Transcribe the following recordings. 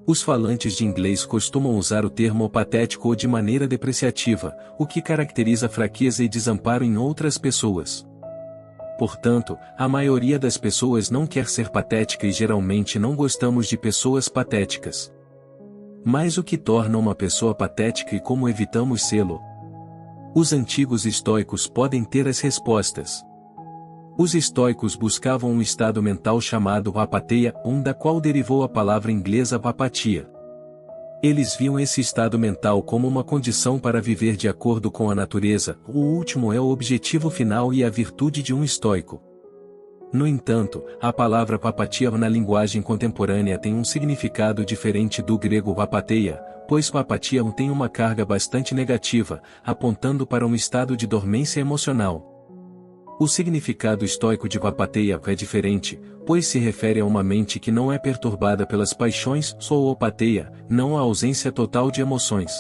Os falantes de inglês costumam usar o termo patético ou de maneira depreciativa, o que caracteriza fraqueza e desamparo em outras pessoas. Portanto, a maioria das pessoas não quer ser patética e geralmente não gostamos de pessoas patéticas. Mas o que torna uma pessoa patética e como evitamos sê-lo? Os antigos estoicos podem ter as respostas. Os estoicos buscavam um estado mental chamado apatheia, da qual derivou a palavra inglesa apatia. Eles viam esse estado mental como uma condição para viver de acordo com a natureza. O último é o objetivo final e a virtude de um estoico. No entanto, a palavra apatia na linguagem contemporânea tem um significado diferente do grego apatheia, pois apatia tem uma carga bastante negativa, apontando para um estado de dormência emocional. O significado estoico de apatheia é diferente, pois se refere a uma mente que não é perturbada pelas paixões, ou apatheia, não a ausência total de emoções.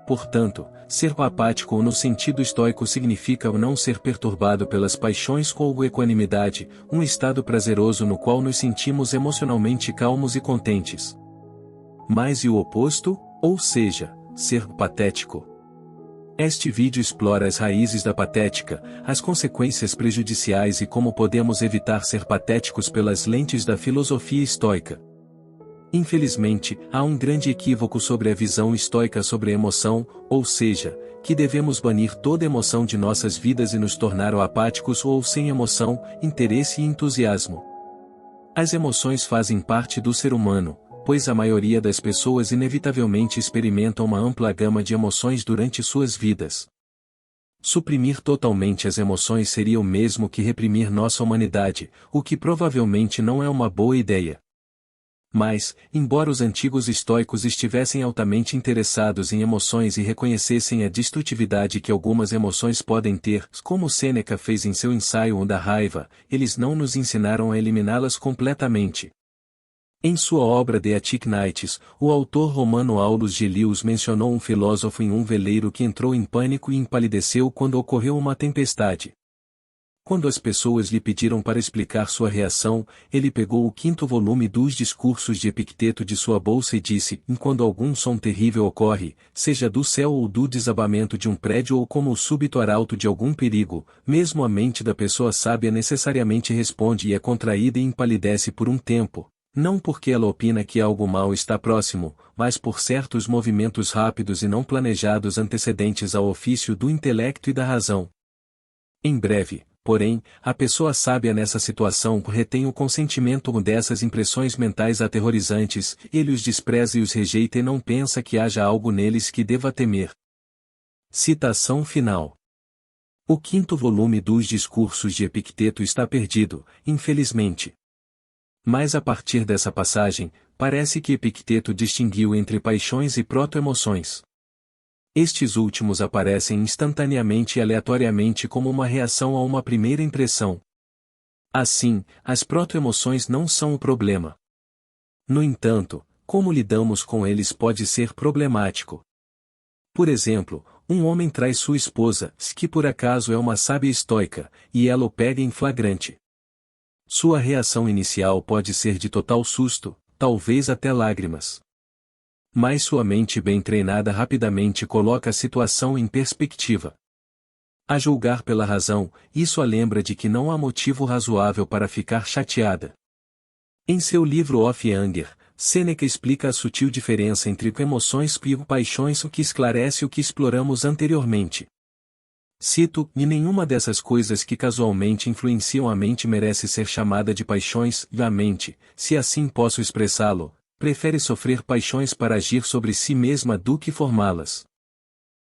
Portanto, ser apático no sentido estoico significa o não ser perturbado pelas paixões ou equanimidade, um estado prazeroso no qual nos sentimos emocionalmente calmos e contentes. Mas e o oposto, ou seja, ser patético? Este vídeo explora as raízes da patética, as consequências prejudiciais e como podemos evitar ser patéticos pelas lentes da filosofia estoica. Infelizmente, há um grande equívoco sobre a visão estoica sobre a emoção, ou seja, que devemos banir toda emoção de nossas vidas e nos tornar apáticos ou sem emoção, interesse e entusiasmo. As emoções fazem parte do ser humano, pois a maioria das pessoas inevitavelmente experimentam uma ampla gama de emoções durante suas vidas. Suprimir totalmente as emoções seria o mesmo que reprimir nossa humanidade, o que provavelmente não é uma boa ideia. Mas, embora os antigos estoicos estivessem altamente interessados em emoções e reconhecessem a destrutividade que algumas emoções podem ter, como Sêneca fez em seu ensaio da raiva, eles não nos ensinaram a eliminá-las completamente. Em sua obra De Atiknites, o autor romano Aulus Gellius mencionou um filósofo em um veleiro que entrou em pânico e empalideceu quando ocorreu uma tempestade. Quando as pessoas lhe pediram para explicar sua reação, ele pegou o 5º volume dos Discursos de Epicteto de sua bolsa e disse: quando algum som terrível ocorre, seja do céu ou do desabamento de um prédio ou como o súbito arauto de algum perigo, mesmo a mente da pessoa sábia necessariamente responde e é contraída e empalidece por um tempo. Não porque ela opina que algo mal está próximo, mas por certos movimentos rápidos e não planejados antecedentes ao ofício do intelecto e da razão. Em breve, porém, a pessoa sábia nessa situação retém o consentimento dessas impressões mentais aterrorizantes, ele os despreza e os rejeita e não pensa que haja algo neles que deva temer. Citação final. O 5º volume dos Discursos de Epicteto está perdido, infelizmente. Mas a partir dessa passagem, parece que Epicteto distinguiu entre paixões e proto-emoções. Estes últimos aparecem instantaneamente e aleatoriamente como uma reação a uma primeira impressão. Assim, as proto-emoções não são o problema. No entanto, como lidamos com eles pode ser problemático. Por exemplo, um homem trai sua esposa, que por acaso é uma sábia estoica, e ela o pega em flagrante. Sua reação inicial pode ser de total susto, talvez até lágrimas. Mas sua mente bem treinada rapidamente coloca a situação em perspectiva. A julgar pela razão, isso a lembra de que não há motivo razoável para ficar chateada. Em seu livro Of Anger, Sêneca explica a sutil diferença entre emoções e paixões, o que esclarece o que exploramos anteriormente. Cito: e nenhuma dessas coisas que casualmente influenciam a mente merece ser chamada de paixões, e a mente, se assim posso expressá-lo, prefere sofrer paixões para agir sobre si mesma do que formá-las.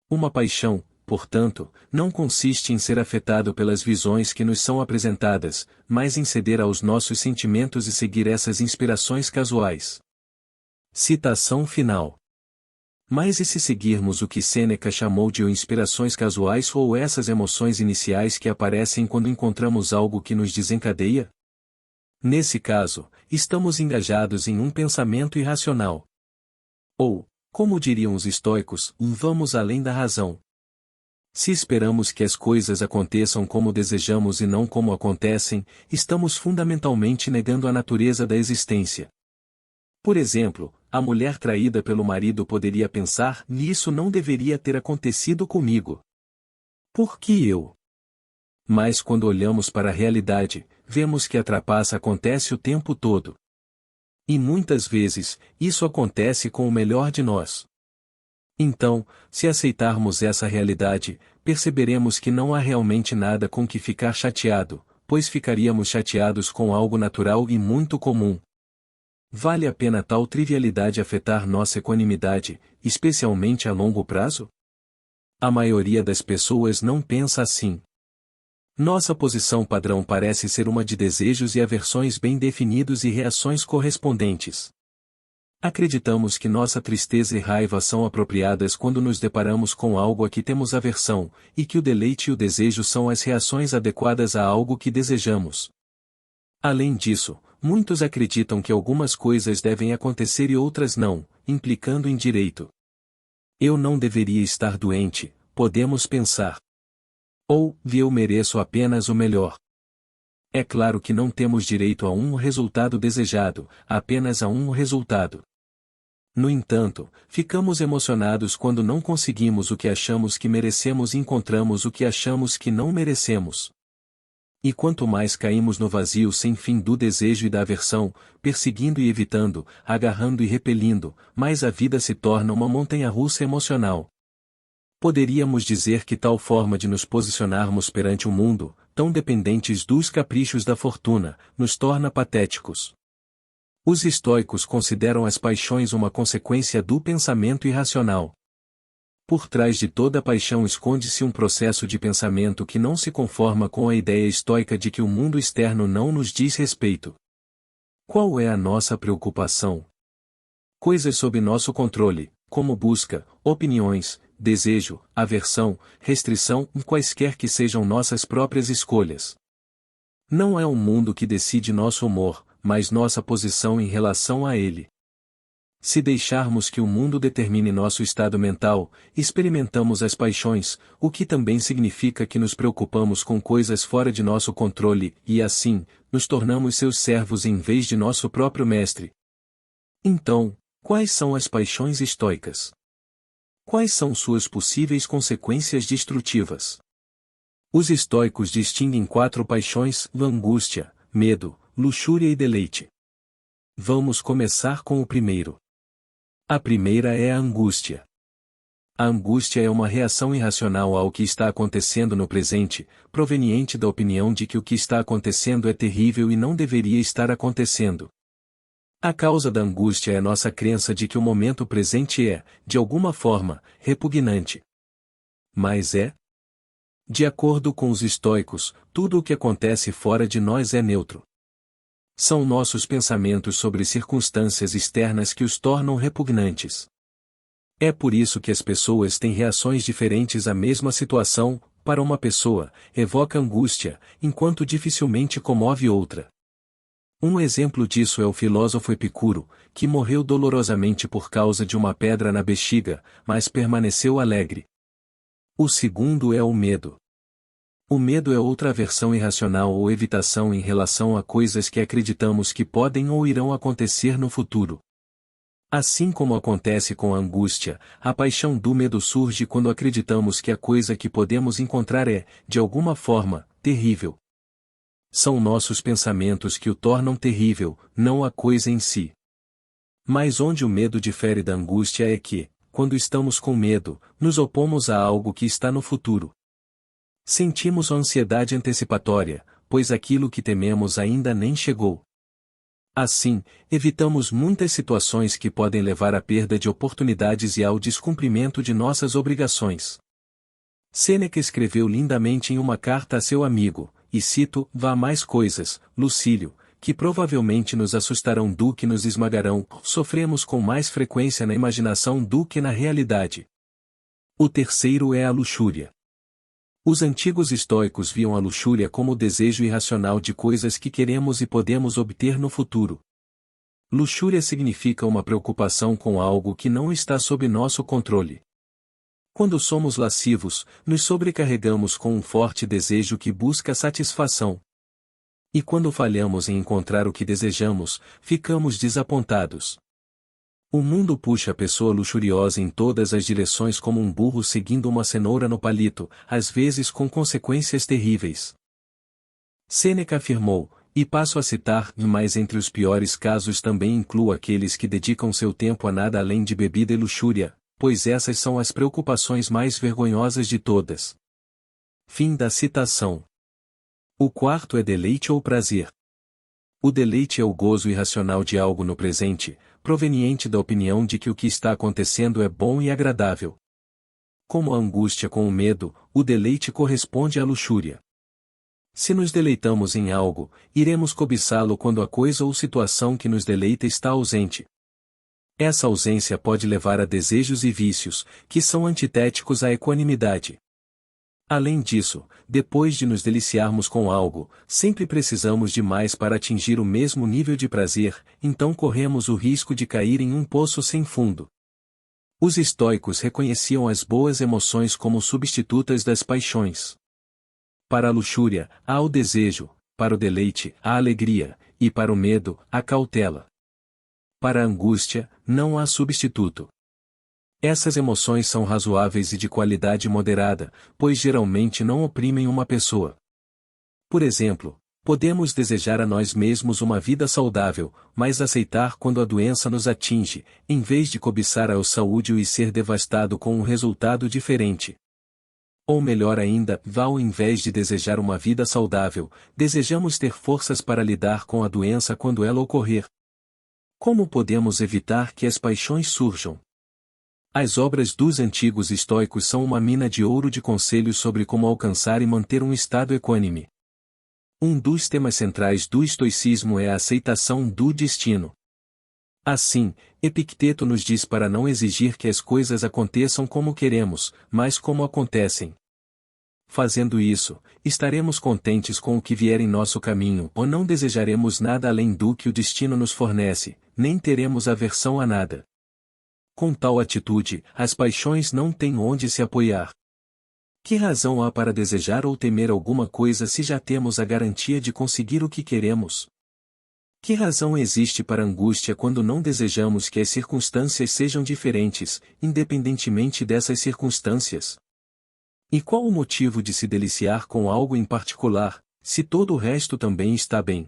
Uma paixão, portanto, não consiste em ser afetado pelas visões que nos são apresentadas, mas em ceder aos nossos sentimentos e seguir essas inspirações casuais. Citação final. Mas e se seguirmos o que Sêneca chamou de inspirações casuais ou essas emoções iniciais que aparecem quando encontramos algo que nos desencadeia? Nesse caso, estamos engajados em um pensamento irracional. Ou, como diriam os estoicos, vamos além da razão. Se esperamos que as coisas aconteçam como desejamos e não como acontecem, estamos fundamentalmente negando a natureza da existência. Por exemplo, a mulher traída pelo marido poderia pensar: "Isso não deveria ter acontecido comigo. Por que eu?" Mas quando olhamos para a realidade, vemos que a trapaça acontece o tempo todo. E muitas vezes, isso acontece com o melhor de nós. Então, se aceitarmos essa realidade, perceberemos que não há realmente nada com que ficar chateado, pois ficaríamos chateados com algo natural e muito comum. Vale a pena tal trivialidade afetar nossa equanimidade, especialmente a longo prazo? A maioria das pessoas não pensa assim. Nossa posição padrão parece ser uma de desejos e aversões bem definidos e reações correspondentes. Acreditamos que nossa tristeza e raiva são apropriadas quando nos deparamos com algo a que temos aversão, e que o deleite e o desejo são as reações adequadas a algo que desejamos. Além disso, muitos acreditam que algumas coisas devem acontecer e outras não, implicando em direito. Eu não deveria estar doente, podemos pensar. Ou, eu mereço apenas o melhor. É claro que não temos direito a um resultado desejado, apenas a um resultado. No entanto, ficamos emocionados quando não conseguimos o que achamos que merecemos e encontramos o que achamos que não merecemos. E quanto mais caímos no vazio sem fim do desejo e da aversão, perseguindo e evitando, agarrando e repelindo, mais a vida se torna uma montanha-russa emocional. Poderíamos dizer que tal forma de nos posicionarmos perante o mundo, tão dependentes dos caprichos da fortuna, nos torna patéticos. Os estoicos consideram as paixões uma consequência do pensamento irracional. Por trás de toda paixão esconde-se um processo de pensamento que não se conforma com a ideia estoica de que o mundo externo não nos diz respeito. Qual é a nossa preocupação? Coisas sob nosso controle, como busca, opiniões, desejo, aversão, restrição, quaisquer que sejam nossas próprias escolhas. Não é o mundo que decide nosso humor, mas nossa posição em relação a ele. Se deixarmos que o mundo determine nosso estado mental, experimentamos as paixões, o que também significa que nos preocupamos com coisas fora de nosso controle, e assim, nos tornamos seus servos em vez de nosso próprio mestre. Então, quais são as paixões estoicas? Quais são suas possíveis consequências destrutivas? Os estoicos distinguem 4 paixões: angústia, medo, luxúria e deleite. Vamos começar com o primeiro. A primeira é a angústia. A angústia é uma reação irracional ao que está acontecendo no presente, proveniente da opinião de que o que está acontecendo é terrível e não deveria estar acontecendo. A causa da angústia é nossa crença de que o momento presente é, de alguma forma, repugnante. Mas é? De acordo com os estoicos, tudo o que acontece fora de nós é neutro. São nossos pensamentos sobre circunstâncias externas que os tornam repugnantes. É por isso que as pessoas têm reações diferentes à mesma situação. Para uma pessoa, evoca angústia, enquanto dificilmente comove outra. Um exemplo disso é o filósofo Epicuro, que morreu dolorosamente por causa de uma pedra na bexiga, mas permaneceu alegre. O segundo é o medo. O medo é outra aversão irracional ou evitação em relação a coisas que acreditamos que podem ou irão acontecer no futuro. Assim como acontece com a angústia, a paixão do medo surge quando acreditamos que a coisa que podemos encontrar é, de alguma forma, terrível. São nossos pensamentos que o tornam terrível, não a coisa em si. Mas onde o medo difere da angústia é que, quando estamos com medo, nos opomos a algo que está no futuro. Sentimos a ansiedade antecipatória, pois aquilo que tememos ainda nem chegou. Assim, evitamos muitas situações que podem levar à perda de oportunidades e ao descumprimento de nossas obrigações. Sêneca escreveu lindamente em uma carta a seu amigo, e cito: "Vá mais coisas, Lucílio, que provavelmente nos assustarão do que nos esmagarão, sofremos com mais frequência na imaginação do que na realidade." O terceiro é a luxúria. Os antigos estoicos viam a luxúria como o desejo irracional de coisas que queremos e podemos obter no futuro. Luxúria significa uma preocupação com algo que não está sob nosso controle. Quando somos lascivos, nos sobrecarregamos com um forte desejo que busca satisfação. E quando falhamos em encontrar o que desejamos, ficamos desapontados. O mundo puxa a pessoa luxuriosa em todas as direções como um burro seguindo uma cenoura no palito, às vezes com consequências terríveis. Sêneca afirmou, e passo a citar, mas entre os piores casos também incluo aqueles que dedicam seu tempo a nada além de bebida e luxúria, pois essas são as preocupações mais vergonhosas de todas. Fim da citação. O quarto é deleite ou prazer. O deleite é o gozo irracional de algo no presente, proveniente da opinião de que o que está acontecendo é bom e agradável. Como a angústia com o medo, o deleite corresponde à luxúria. Se nos deleitamos em algo, iremos cobiçá-lo quando a coisa ou situação que nos deleita está ausente. Essa ausência pode levar a desejos e vícios, que são antitéticos à equanimidade. Além disso, depois de nos deliciarmos com algo, sempre precisamos de mais para atingir o mesmo nível de prazer, então corremos o risco de cair em um poço sem fundo. Os estoicos reconheciam as boas emoções como substitutas das paixões. Para a luxúria, há o desejo, para o deleite, a alegria, e para o medo, a cautela. Para a angústia, não há substituto. Essas emoções são razoáveis e de qualidade moderada, pois geralmente não oprimem uma pessoa. Por exemplo, podemos desejar a nós mesmos uma vida saudável, mas aceitar quando a doença nos atinge, em vez de cobiçar a saúde e ser devastado com um resultado diferente. Ou melhor ainda, ao invés de desejar uma vida saudável, desejamos ter forças para lidar com a doença quando ela ocorrer. Como podemos evitar que as paixões surjam? As obras dos antigos estoicos são uma mina de ouro de conselhos sobre como alcançar e manter um estado equânime. Um dos temas centrais do estoicismo é a aceitação do destino. Assim, Epicteto nos diz para não exigir que as coisas aconteçam como queremos, mas como acontecem. Fazendo isso, estaremos contentes com o que vier em nosso caminho ou não desejaremos nada além do que o destino nos fornece, nem teremos aversão a nada. Com tal atitude, as paixões não têm onde se apoiar. Que razão há para desejar ou temer alguma coisa se já temos a garantia de conseguir o que queremos? Que razão existe para angústia quando não desejamos que as circunstâncias sejam diferentes, independentemente dessas circunstâncias? E qual o motivo de se deliciar com algo em particular, se todo o resto também está bem?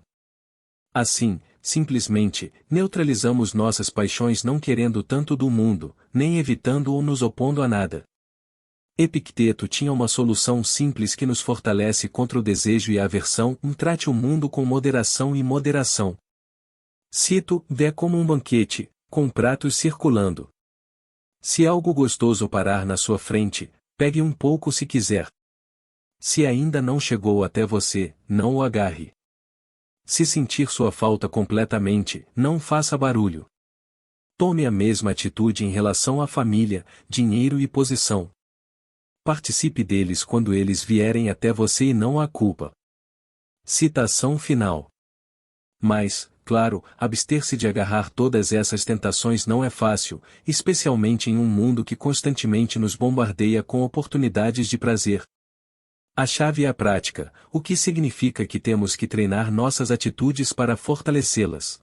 Assim, simplesmente, neutralizamos nossas paixões não querendo tanto do mundo, nem evitando ou nos opondo a nada. Epicteto tinha uma solução simples que nos fortalece contra o desejo e a aversão: trate o mundo com moderação e moderação. Cito, vê como um banquete, com pratos circulando. Se algo gostoso parar na sua frente, pegue um pouco se quiser. Se ainda não chegou até você, não o agarre. Se sentir sua falta completamente, não faça barulho. Tome a mesma atitude em relação à família, dinheiro e posição. Participe deles quando eles vierem até você e não a culpa. Citação final. Mas, claro, abster-se de agarrar todas essas tentações não é fácil, especialmente em um mundo que constantemente nos bombardeia com oportunidades de prazer. A chave é a prática, o que significa que temos que treinar nossas atitudes para fortalecê-las.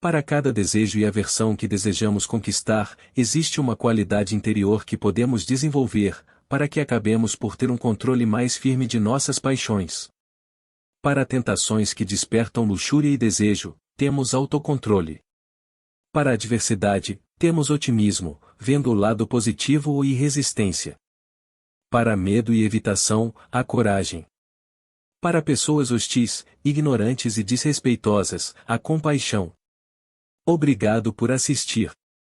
Para cada desejo e aversão que desejamos conquistar, existe uma qualidade interior que podemos desenvolver, para que acabemos por ter um controle mais firme de nossas paixões. Para tentações que despertam luxúria e desejo, temos autocontrole. Para a adversidade, temos otimismo, vendo o lado positivo e resistência. Para medo e evitação, a coragem. Para pessoas hostis, ignorantes e desrespeitosas, a compaixão. Obrigado por assistir.